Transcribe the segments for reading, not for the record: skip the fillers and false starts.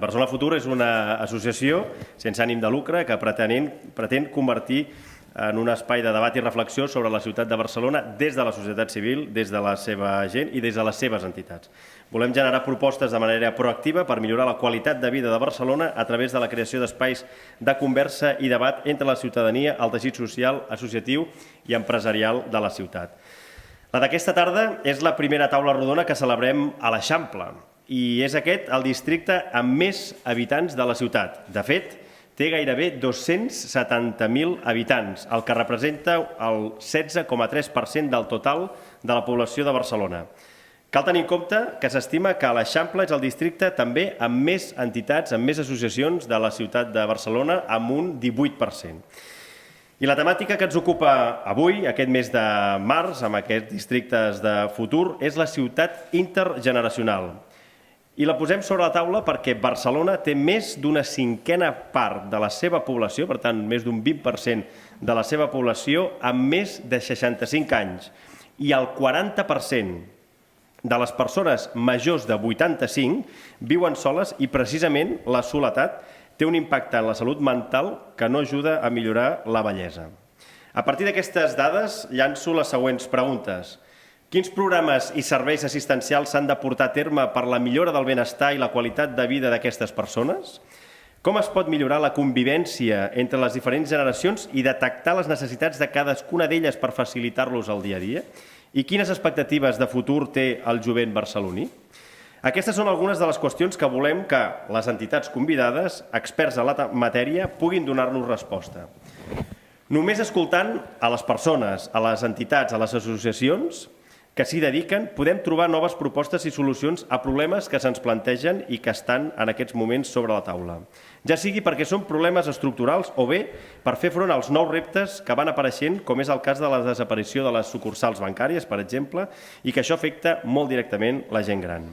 Barcelona Futur és una associació sense ànim de lucre que pretén convertir en un espai de debat i reflexió sobre la ciutat de Barcelona des de la societat civil, des de la seva gent i des de les seves entitats. Volem generar propostes de manera proactiva per millorar la qualitat de vida de Barcelona a través de la creació d'espais de conversa i debat entre la ciutadania, el teixit social, associatiu i empresarial de la ciutat. La d'aquesta tarda és la primera taula rodona que celebrem a l'Eixample i és aquest el districte amb més habitants de la ciutat. De fet, té gairebé 270.000 habitants, el que representa el 16,3% del total de la població de Barcelona. Cal tenir en compte que s'estima que l'Eixample és el districte també amb més entitats, amb més associacions de la ciutat de Barcelona, amb un 18%. I la temàtica que ens ocupa avui, aquest mes de març, amb aquests districtes de futur, és la ciutat intergeneracional. I la posem sobre la taula perquè Barcelona té més d'una cinquena part de la seva població, per tant, més d'un 20% de la seva població, amb més de 65 anys. I el 40% de les persones majors de 85 viuen soles i precisament la soledat té un impacte en la salut mental que no ajuda a millorar la bellesa. A partir d'aquestes dades llanço les següents preguntes. Quins programes i serveis assistencials s'han de portar a terme per la millora del benestar i la qualitat de vida d'aquestes persones? Com es pot millorar la convivència entre les diferents generacions i detectar les necessitats de cadascuna d'elles per facilitar-los el dia a dia? I quines expectatives de futur té el jovent barceloní? Aquestes són algunes de les qüestions que volem que les entitats convidades, experts en la matèria, puguin donar-nos resposta. Només escoltant a les persones, a les entitats, a les associacions que s'hi dediquen, podem trobar noves propostes i solucions a problemes que se'ns plantegen i que estan en aquests moments sobre la taula. Ja sigui perquè són problemes estructurals o bé per fer front als nous reptes que van apareixent, com és el cas de la desaparició de les sucursals bancàries, per exemple, i que això afecta molt directament la gent gran.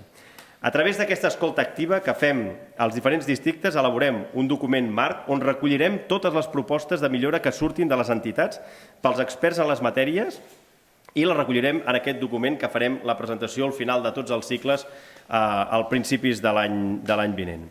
A través d'aquesta escolta activa que fem als diferents districtes, elaborem un document marc on recollirem totes les propostes de millora que surtin de les entitats pels experts en les matèries i la recollirem en aquest document que farem la presentació al final de tots els cicles als principis de l'any vinent.